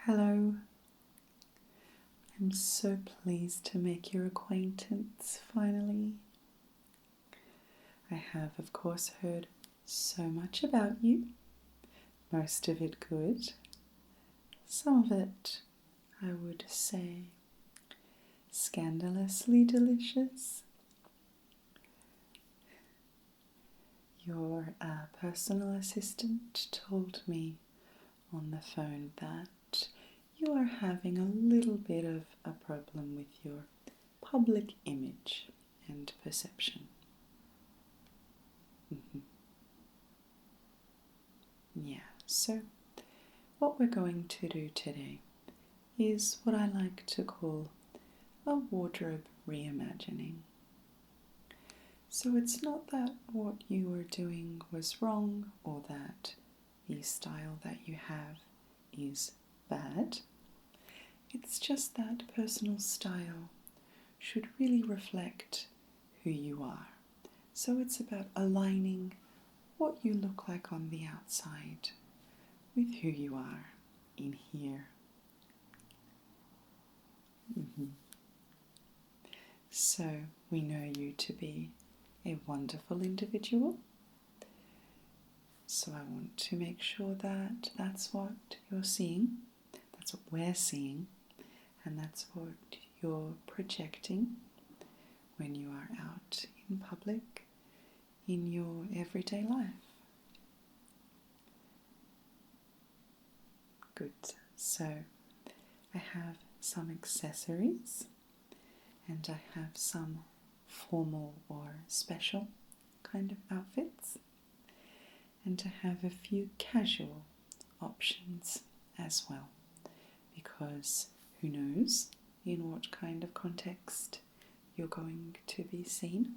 Hello. I'm so pleased to make your acquaintance finally. I have, of course, heard so much about you, most of it good, some of it, I would say, scandalously delicious. Your personal assistant told me on the phone that you are having a little bit of a problem with your public image and perception. Yeah, so what we're going to do today is what I like to call a wardrobe reimagining. So it's not that what you were doing was wrong or that the style that you have is bad. It's just that personal style should really reflect who you are. So it's about aligning what you look like on the outside with who you are in here. So we know you to be a wonderful individual. So I want to make sure that that's what you're seeing, that's what we're seeing, and that's what you're projecting when you are out in public in your everyday life. Good. So I have some accessories and I have some formal or special kind of outfits, and I have a few casual options as well, because who knows in what kind of context you're going to be seen,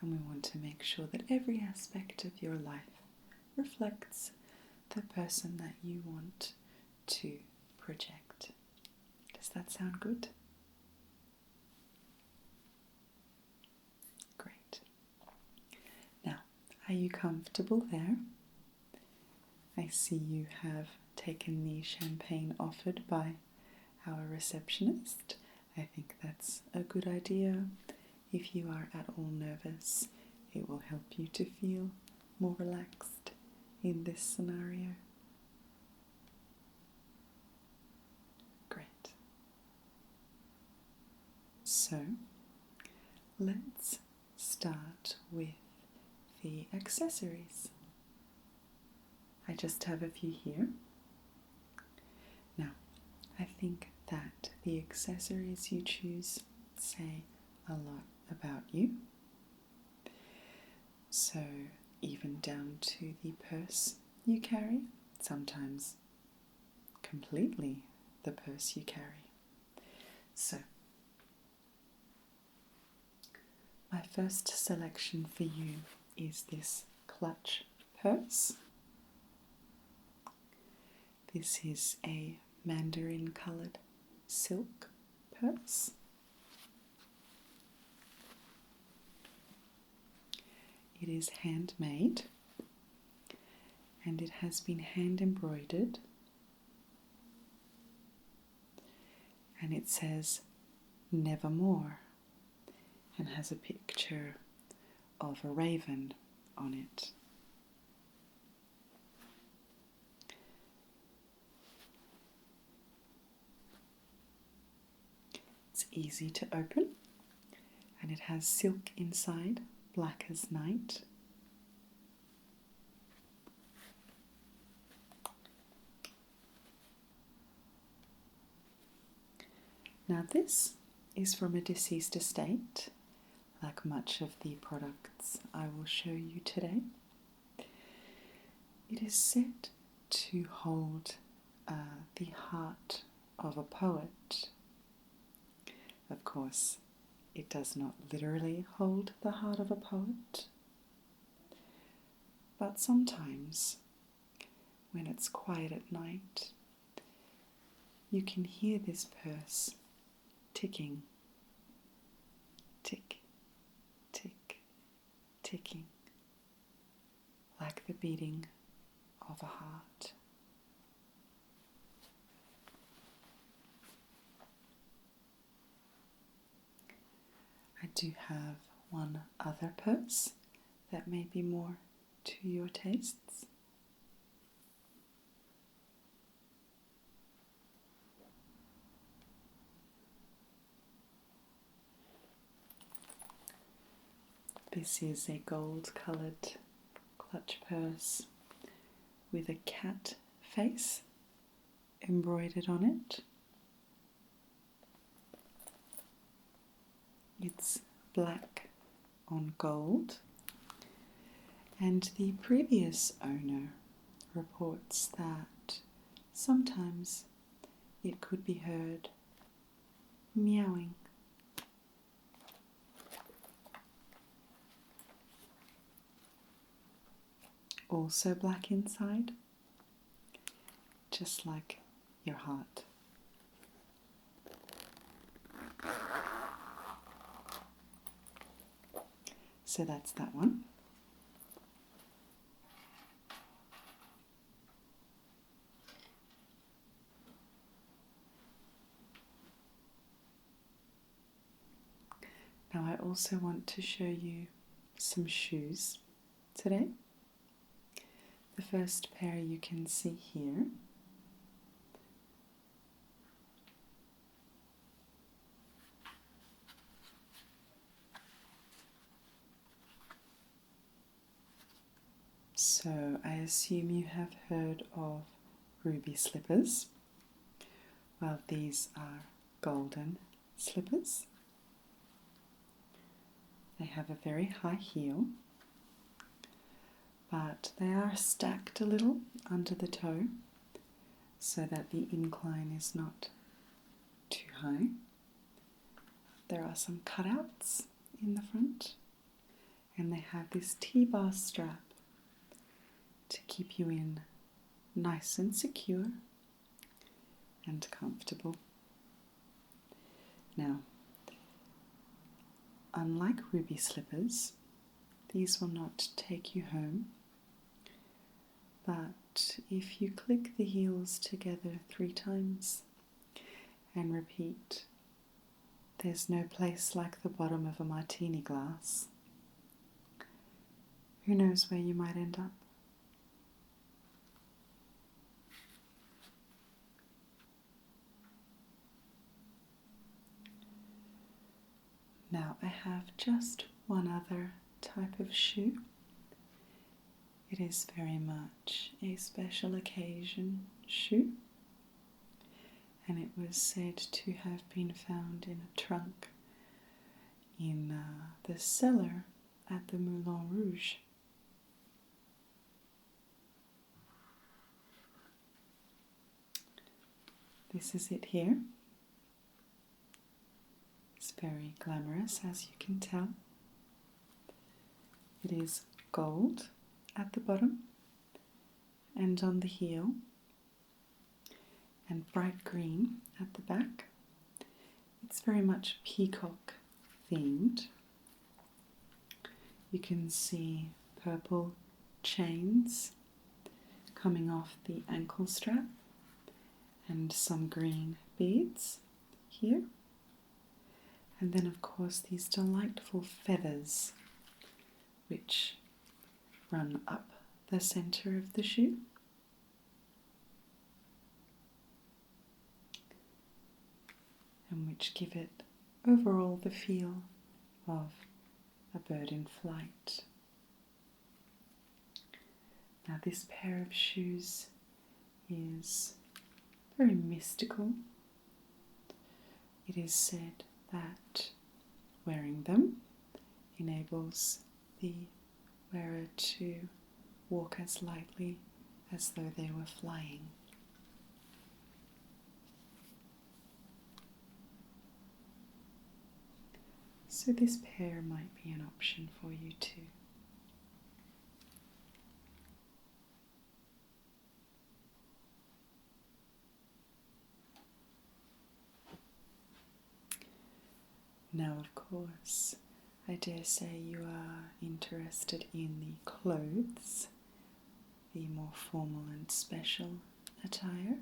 and we want to make sure that every aspect of your life reflects the person that you want to project. Does that sound good? Great. Now, are you comfortable there? I see you have taken the champagne offered by our receptionist. I think that's a good idea. If you are at all nervous, it will help you to feel more relaxed in this scenario. Great. So, let's start with the accessories. I just have a few here. Now, I think that the accessories you choose say a lot about you. So, even down to the purse you carry, sometimes completely the purse you carry. So, my first selection for you is this clutch purse. This is a mandarin coloured silk purse. It is handmade and it has been hand embroidered, and it says "Nevermore" and has a picture of a raven on it. It's easy to open and it has silk inside, black as night. Now this is from a deceased estate, like much of the products I will show you today. It is said to hold the heart of a poet. Of course, it does not literally hold the heart of a poet, but sometimes when it's quiet at night, you can hear this purse ticking, tick, tick, ticking, like the beating of a heart. do have one other purse that may be more to your tastes. This is a gold-coloured clutch purse with a cat face embroidered on it. It's black on gold, and the previous owner reports that sometimes it could be heard meowing. Also black inside, just like your heart. So that's that one. Now I also want to show you some shoes today. The first pair you can see here. So I assume you have heard of ruby slippers. Well, these are golden slippers. They have a very high heel, but they are stacked a little under the toe so that the incline is not too high. There are some cutouts in the front, and they have this T-bar strap to keep you in nice and secure and comfortable. Now, unlike ruby slippers, these will not take you home, but if you click the heels together 3 times and repeat, there's no place like the bottom of a martini glass. Who knows where you might end up? Now I have just one other type of shoe. It is very much a special occasion shoe, and it was said to have been found in a trunk in the cellar at the Moulin Rouge. This is it here. It's very glamorous, as you can tell. It is gold at the bottom and on the heel, and bright green at the back. It's very much peacock themed. You can see purple chains coming off the ankle strap and some green beads here. And then, of course, these delightful feathers which run up the center of the shoe. And which give it overall the feel of a bird in flight. Now, this pair of shoes is very mystical. It is said that wearing them enables the wearer to walk as lightly as though they were flying. So this pair might be an option for you too. Now, of course, I dare say you are interested in the clothes, the more formal and special attire.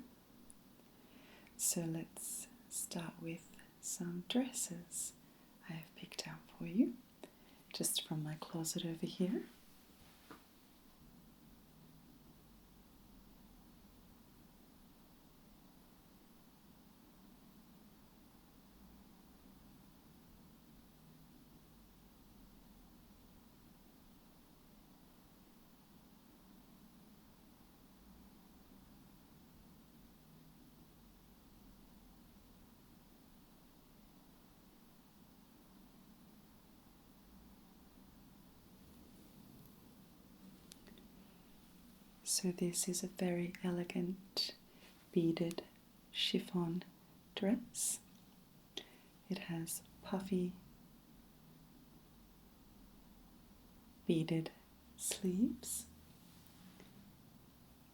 So let's start with some dresses. I have picked out for you, just from my closet over here. So this is a very elegant beaded chiffon dress. It has puffy beaded sleeves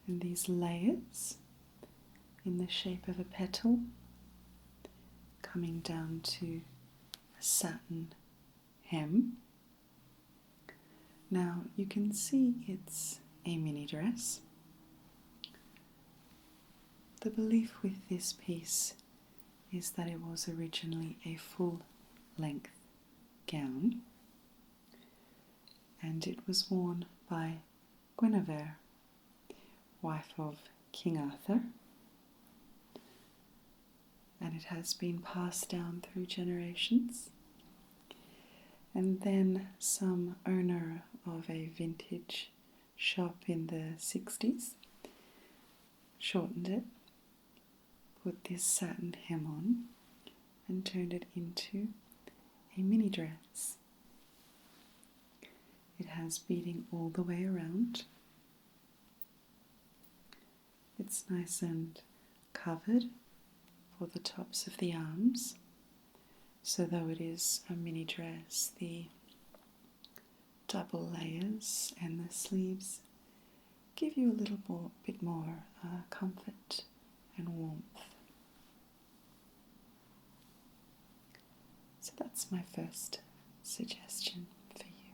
and these layers in the shape of a petal coming down to a satin hem. Now you can see it's a mini dress. The belief with this piece is that it was originally a full-length gown, and it was worn by Guinevere, wife of King Arthur, and it has been passed down through generations. And then some owner of a vintage shop in the 60s shortened it, put this satin hem on, and turned it into a mini dress. It has beading all the way around. It's nice and covered for the tops of the arms, so though it is a mini dress, the double layers and the sleeves give you a little bit more comfort and warmth. So that's my first suggestion for you.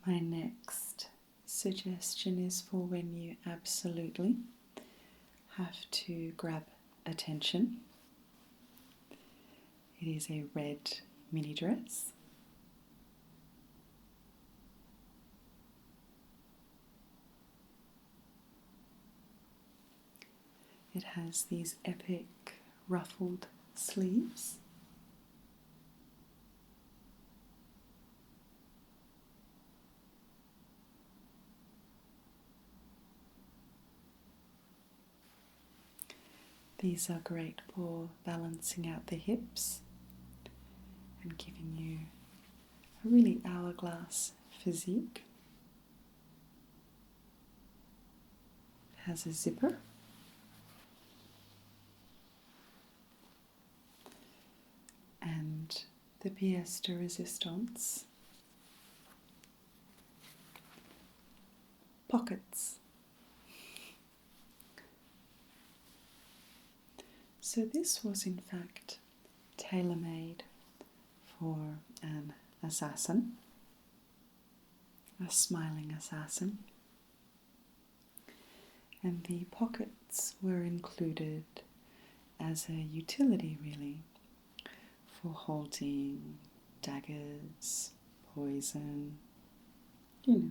My next suggestion is for when you absolutely have to grab attention. It is a red mini dress. It has these epic ruffled sleeves. These are great for balancing out the hips and giving you a really hourglass physique. It has a zipper. And the pièce de résistance, pockets. So this was in fact tailor-made for an assassin, a smiling assassin, and the pockets were included as a utility really, for holding daggers, poison, you know.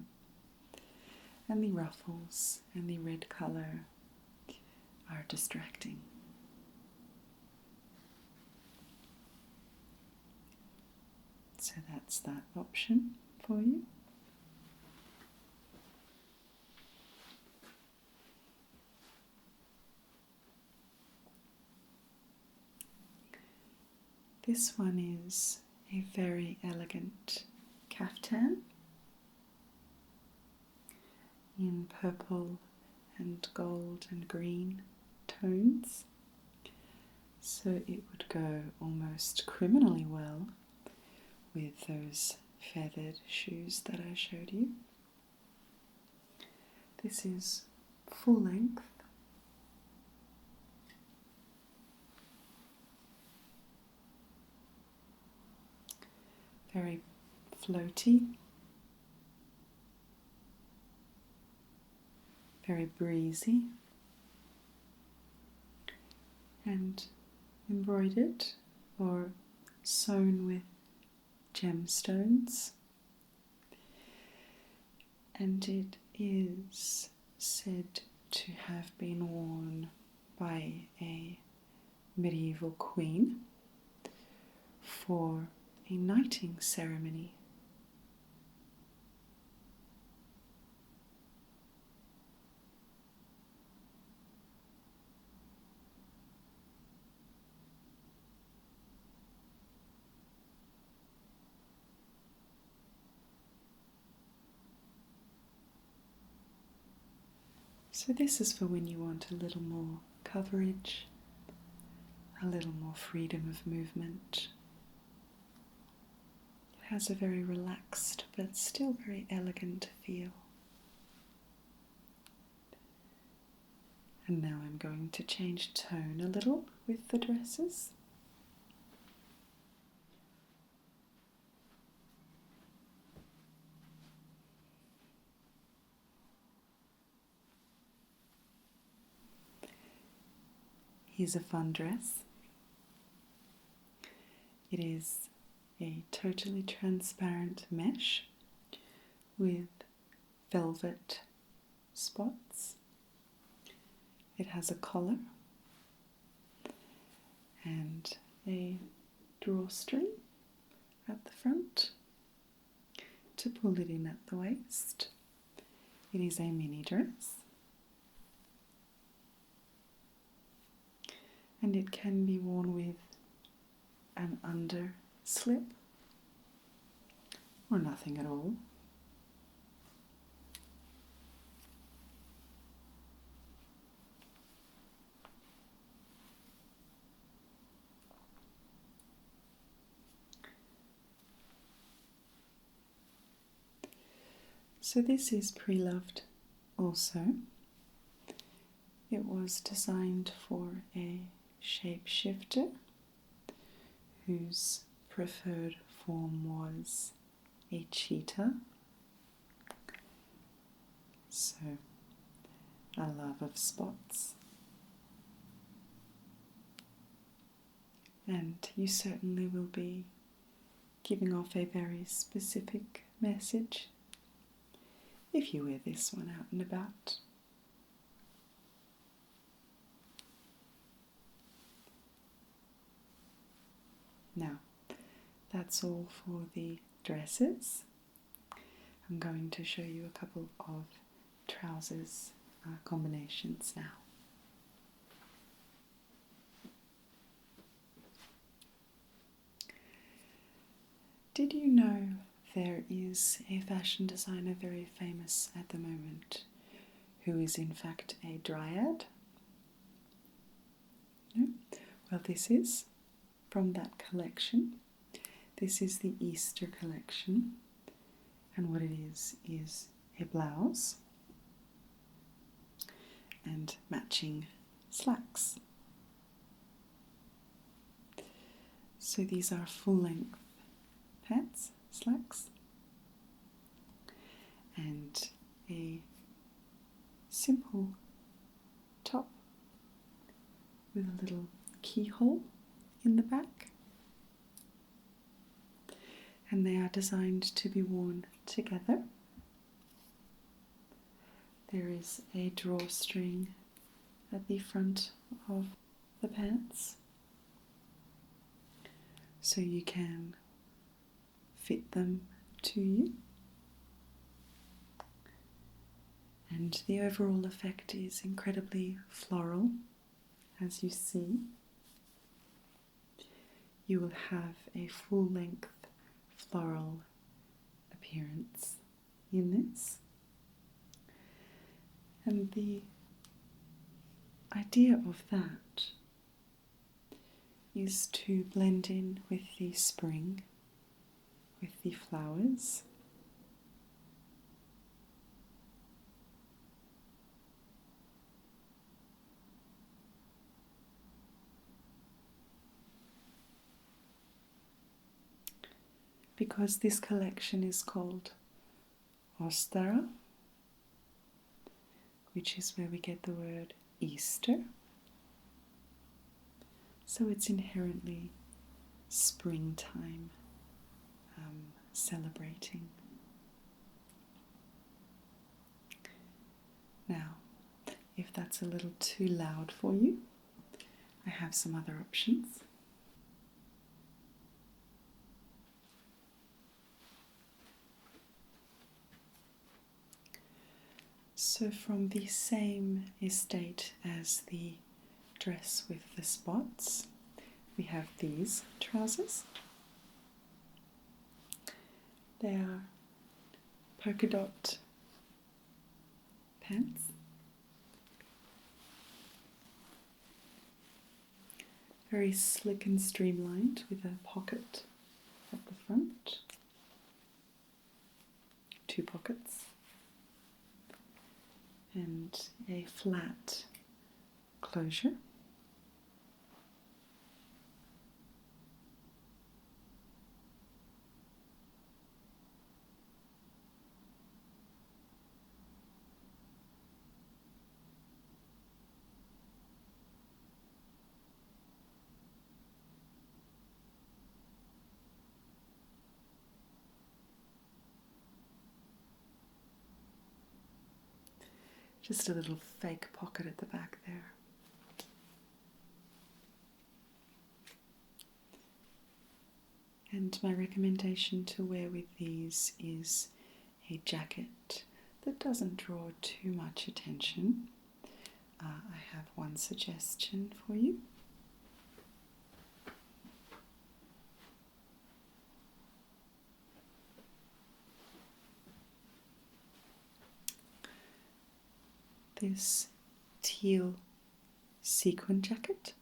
And the ruffles and the red colour are distracting. So that's that option for you. This one is a very elegant caftan in purple and gold and green tones. So it would go almost criminally well with those feathered shoes that I showed you. This is full length. Very floaty. very breezy and embroidered or sewn with gemstones, and it is said to have been worn by a medieval queen for a knighting ceremony. So this is for when you want a little more coverage, a little more freedom of movement. It has a very relaxed but still very elegant feel. And now I'm going to change tone a little with the dresses. Here's a fun dress. It is a totally transparent mesh with velvet spots. It has a collar and a drawstring at the front to pull it in at the waist. It is a mini dress, and it can be worn with an under slip or nothing at all. So this is pre-loved also. It was designed for a shapeshifter whose preferred form was a cheetah. So, a love of spots. And you certainly will be giving off a very specific message if you wear this one out and about. Now, that's all for the dresses. I'm going to show you a couple of trousers combinations now. Did you know there is a fashion designer very famous at the moment who is in fact a dryad? No? Well, this is from that collection. This is the Easter collection, and what it is a blouse and matching slacks. So these are full-length pants, slacks, and a simple top with a little keyhole in the back, and they are designed to be worn together. There is a drawstring at the front of the pants, so you can fit them to you, and the overall effect is incredibly floral. As you see, you will have a full-length floral appearance in this, and the idea of that is to blend in with the spring, with the flowers. Because this collection is called Ostara, which is where we get the word Easter. So it's inherently springtime, celebrating. Now, if that's a little too loud for you, I have some other options. So from the same estate as the dress with the spots, we have these trousers. They are polka dot pants. Very slick and streamlined with a pocket at the front. 2 pockets. And a flat closure. Just a little fake pocket at the back there. And my recommendation to wear with these is a jacket that doesn't draw too much attention. I have one suggestion for you. This teal sequin jacket.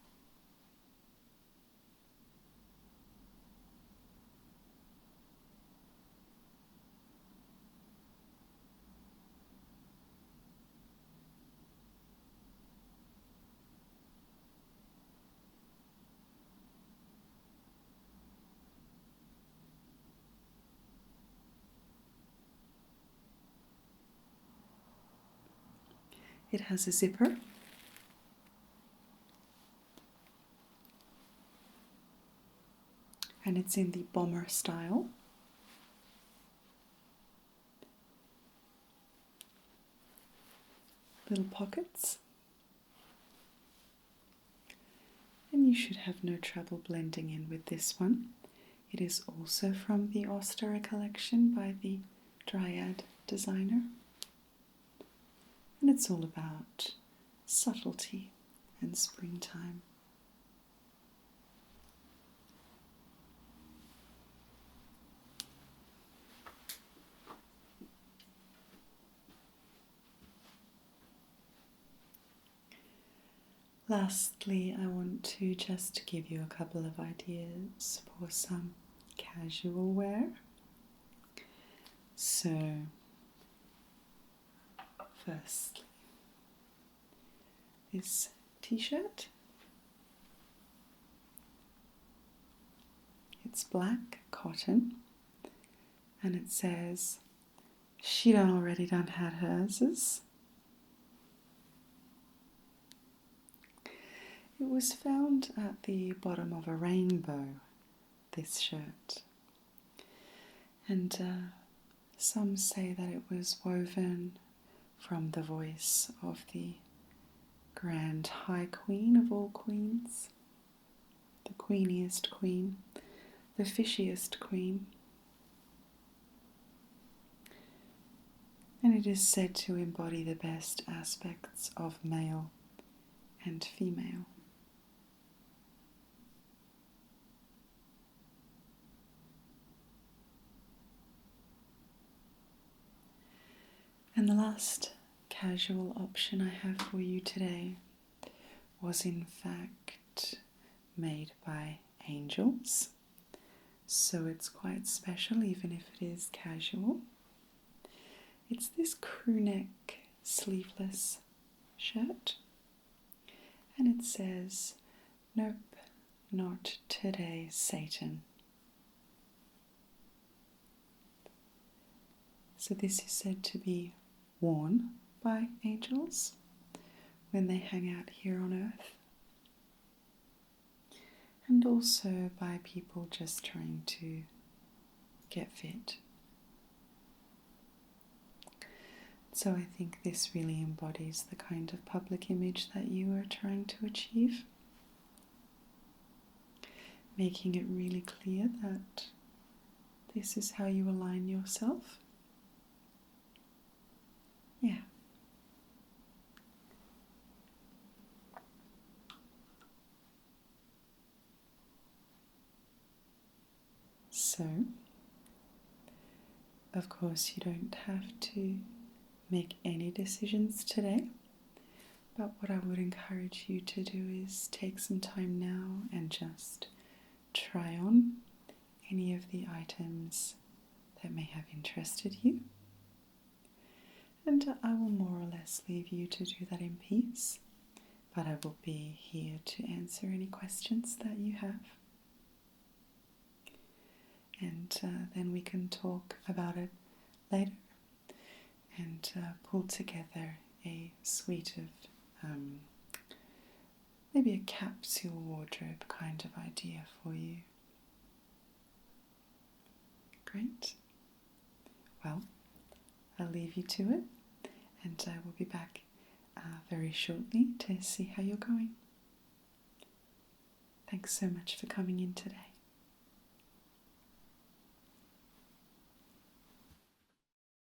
It has a zipper. And it's in the bomber style. Little pockets. And you should have no trouble blending in with this one. It is also from the Austera collection by the Dryad designer. And it's all about subtlety and springtime. Lastly, I want to just give you a couple of ideas for some casual wear. So, firstly, this t-shirt. It's black cotton and it says, "She done already done had hers." It was found at the bottom of a rainbow, this shirt. And some say that it was woven from the voice of the Grand High Queen of all queens, the queeniest queen, the fishiest queen. And it is said to embody the best aspects of male and female. And the last casual option I have for you today was in fact made by angels. So it's quite special even if it is casual. It's this crew neck sleeveless shirt. And it says, "Nope, not today, Satan." So this is said to be worn by angels when they hang out here on Earth, and also by people just trying to get fit. So I think this really embodies the kind of public image that you are trying to achieve, making it really clear that this is how you align yourself. Yeah. So, of course, you don't have to make any decisions today, but what I would encourage you to do is take some time now and just try on any of the items that may have interested you. And I will more or less leave you to do that in peace, but I will be here to answer any questions that you have. And then we can talk about it later and pull together a suite of maybe a capsule wardrobe kind of idea for you. Great. Well, I'll leave you to it, and I will be back very shortly to see how you're going. Thanks so much for coming in today.